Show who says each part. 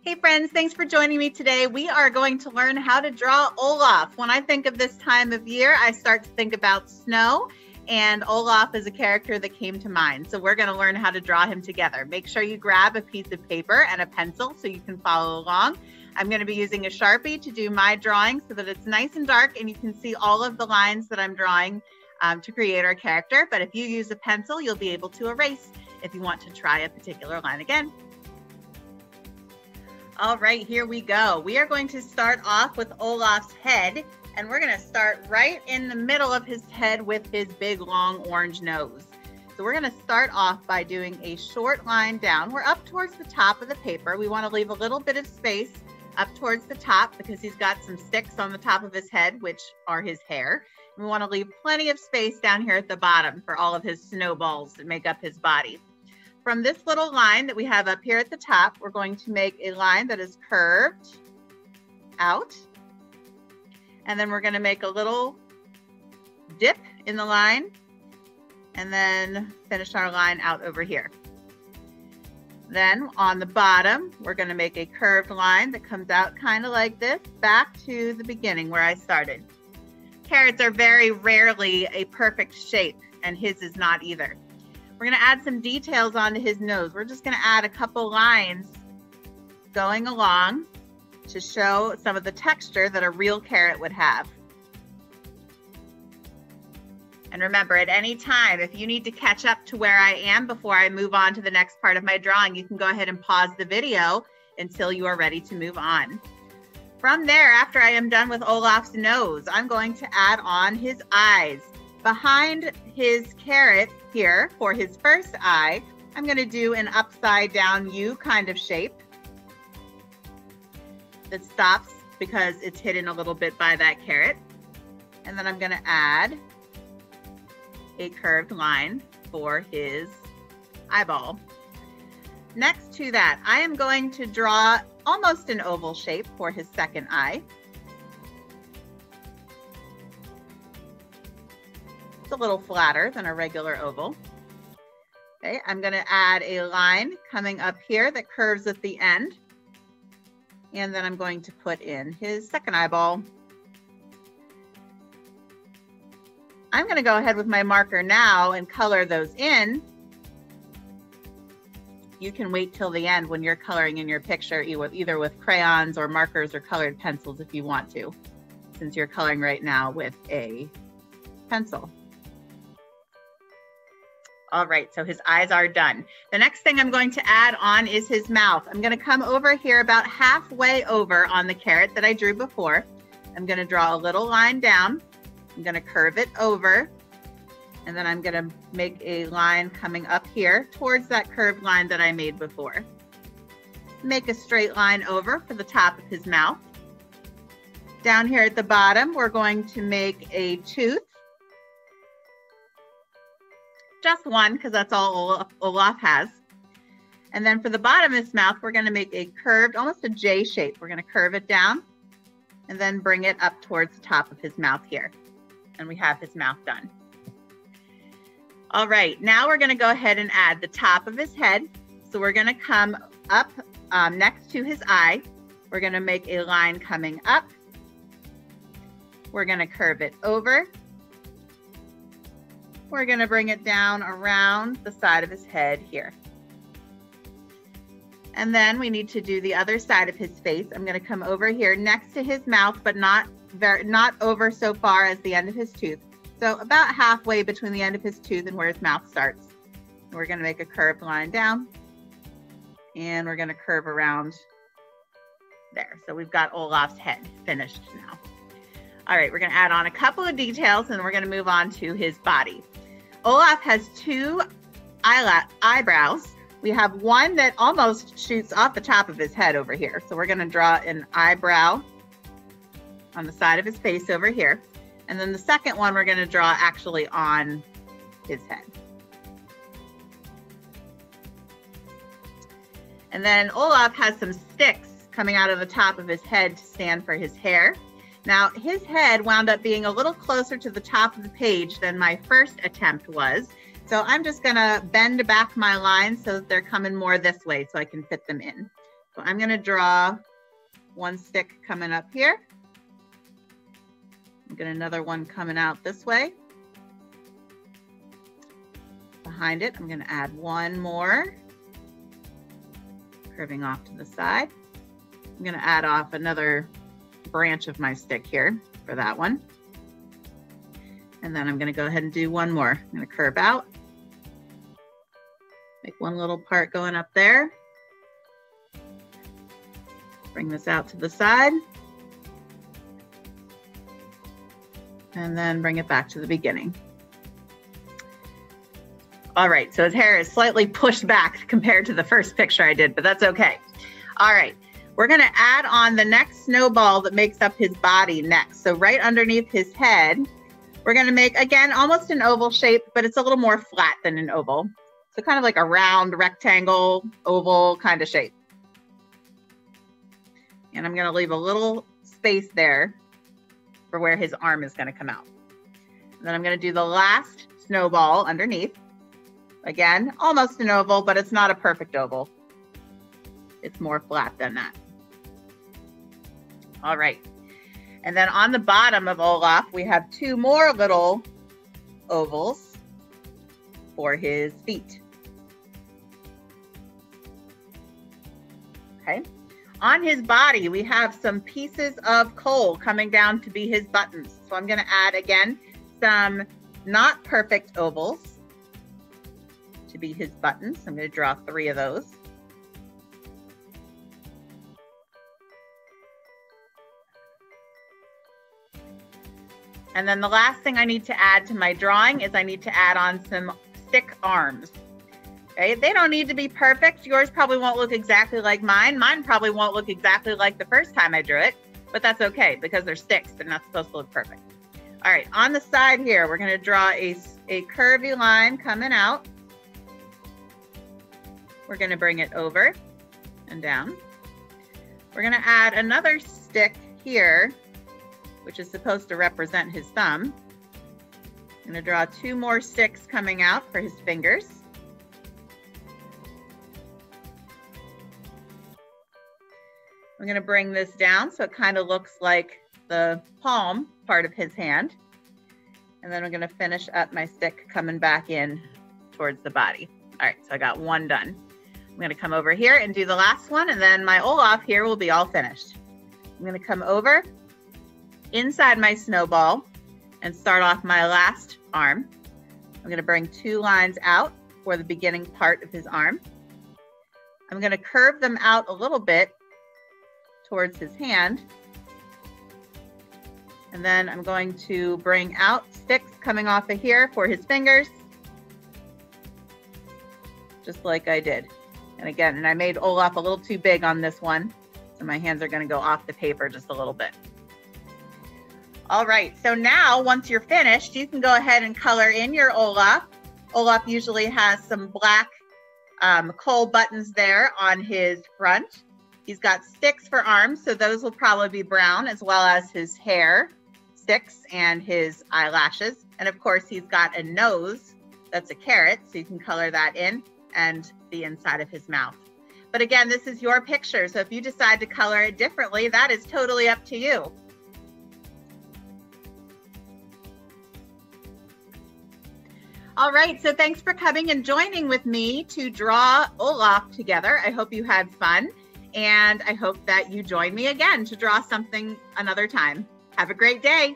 Speaker 1: Hey friends, thanks for joining me today. We are going to learn how to draw Olaf. When I think of this time of year, I start to think about snow, and Olaf is a character that came to mind. So we're going to learn how to draw him together. Make sure you grab a piece of paper and a pencil so you can follow along. I'm going to be using a Sharpie to do my drawing so that it's nice and dark and you can see all of the lines that I'm drawing to create our character. But if you use a pencil, you'll be able to erase if you want to try a particular line again. All right, here we go. We are going to start off with Olaf's head, and we're going to start right in the middle of his head with his big, long orange nose. So we're going to start off by doing a short line down. We're up towards the top of the paper. We want to leave a little bit of space up towards the top because he's got some sticks on the top of his head, which are his hair. We want to leave plenty of space down here at the bottom for all of his snowballs that make up his body. From this little line that we have up here at the top, we're going to make a line that is curved out. And then we're going to make a little dip in the line and then finish our line out over here. Then on the bottom, we're going to make a curved line that comes out kind of like this, back to the beginning where I started. Carrots are very rarely a perfect shape, and his is not either. We're going to add some details onto his nose. We're just going to add a couple lines going along to show some of the texture that a real carrot would have. And remember, at any time, if you need to catch up to where I am before I move on to the next part of my drawing, you can go ahead and pause the video until you are ready to move on. From there, after I am done with Olaf's nose, I'm going to add on his eyes. Behind his carrot here for his first eye, I'm going to do an upside down U kind of shape that stops because it's hidden a little bit by that carrot. And then I'm going to add a curved line for his eyeball. Next to that, I am going to draw almost an oval shape for his second eye. It's a little flatter than a regular oval. Okay, I'm going to add a line coming up here that curves at the end. And then I'm going to put in his second eyeball. I'm going to go ahead with my marker now and color those in. You can wait till the end when you're coloring in your picture, either with crayons or markers or colored pencils if you want to, since you're coloring right now with a pencil. All right, so his eyes are done. The next thing I'm going to add on is his mouth. I'm going to come over here about halfway over on the carrot that I drew before. I'm going to draw a little line down. I'm going to curve it over, and then I'm going to make a line coming up here towards that curved line that I made before. Make a straight line over for the top of his mouth. Down here at the bottom, we're going to make a tooth. Just one, because that's all Olaf has. And then for the bottom of his mouth, we're going to make a curved, almost a J shape. We're going to curve it down and then bring it up towards the top of his mouth here. And we have his mouth done. All right, now we're going to go ahead and add the top of his head. So we're going to come up next to his eye. We're going to make a line coming up. We're going to curve it over. We're going to bring it down around the side of his head here. And then we need to do the other side of his face. I'm going to come over here next to his mouth, but not over so far as the end of his tooth. So about halfway between the end of his tooth and where his mouth starts. We're going to make a curved line down, and we're going to curve around there. So we've got Olaf's head finished now. All right, we're going to add on a couple of details, and we're going to move on to his body. Olaf has two eyebrows. We have one that almost shoots off the top of his head over here. So we're going to draw an eyebrow on the side of his face over here. And then the second one we're going to draw actually on his head. And then Olaf has some sticks coming out of the top of his head to stand for his hair. Now, his head wound up being a little closer to the top of the page than my first attempt was. So I'm just gonna bend back my lines so that they're coming more this way so I can fit them in. So I'm going to draw one stick coming up here. I'm going to another one coming out this way. Behind it, I'm going to add one more, curving off to the side. I'm going to add off another branch of my stick here for that one. And then I'm going to go ahead and do one more. I'm going to curve out, make one little part going up there. Bring this out to the side. And then bring it back to the beginning. All right, so his hair is slightly pushed back compared to the first picture I did, but that's okay. All right, we're gonna add on the next snowball that makes up his body next. So right underneath his head, we're gonna make, again, almost an oval shape, but it's a little more flat than an oval. So kind of like a round rectangle, oval kind of shape. And I'm gonna leave a little space there for where his arm is gonna come out. And then I'm gonna do the last snowball underneath. Again, almost an oval, but it's not a perfect oval. It's more flat than that. All right. And then on the bottom of Olaf, we have two more little ovals for his feet. Okay. On his body, we have some pieces of coal coming down to be his buttons. So I'm going to add, again, some not perfect ovals to be his buttons. I'm going to draw 3 of those. And then the last thing I need to add to my drawing is I need to add on some stick arms. Okay, they don't need to be perfect. Yours probably won't look exactly like mine. Mine probably won't look exactly like the first time I drew it, but that's okay because they're sticks. They're not supposed to look perfect. All right, on the side here, we're going to draw a curvy line coming out. We're going to bring it over and down. We're going to add another stick here, which is supposed to represent his thumb. I'm going to draw 2 more sticks coming out for his fingers. I'm going to bring this down so it kind of looks like the palm part of his hand. And then I'm going to finish up my stick coming back in towards the body. All right, so I got one done. I'm going to come over here and do the last one, and then my Olaf here will be all finished. I'm going to come over inside my snowball and start off my last arm. I'm going to bring 2 lines out for the beginning part of his arm. I'm going to curve them out a little bit towards his hand. And then I'm going to bring out sticks coming off of here for his fingers, just like I did. And again, I made Olaf a little too big on this one, so my hands are going to go off the paper just a little bit. All right, so now once you're finished, you can go ahead and color in your Olaf. Olaf usually has some black coal buttons there on his front. He's got sticks for arms, so those will probably be brown, as well as his hair sticks and his eyelashes. And of course, he's got a nose that's a carrot, so you can color that in, and the inside of his mouth. But again, this is your picture, so if you decide to color it differently, that is totally up to you. All right, so thanks for coming and joining with me to draw Olaf together. I hope you had fun, and I hope that you join me again to draw something another time. Have a great day.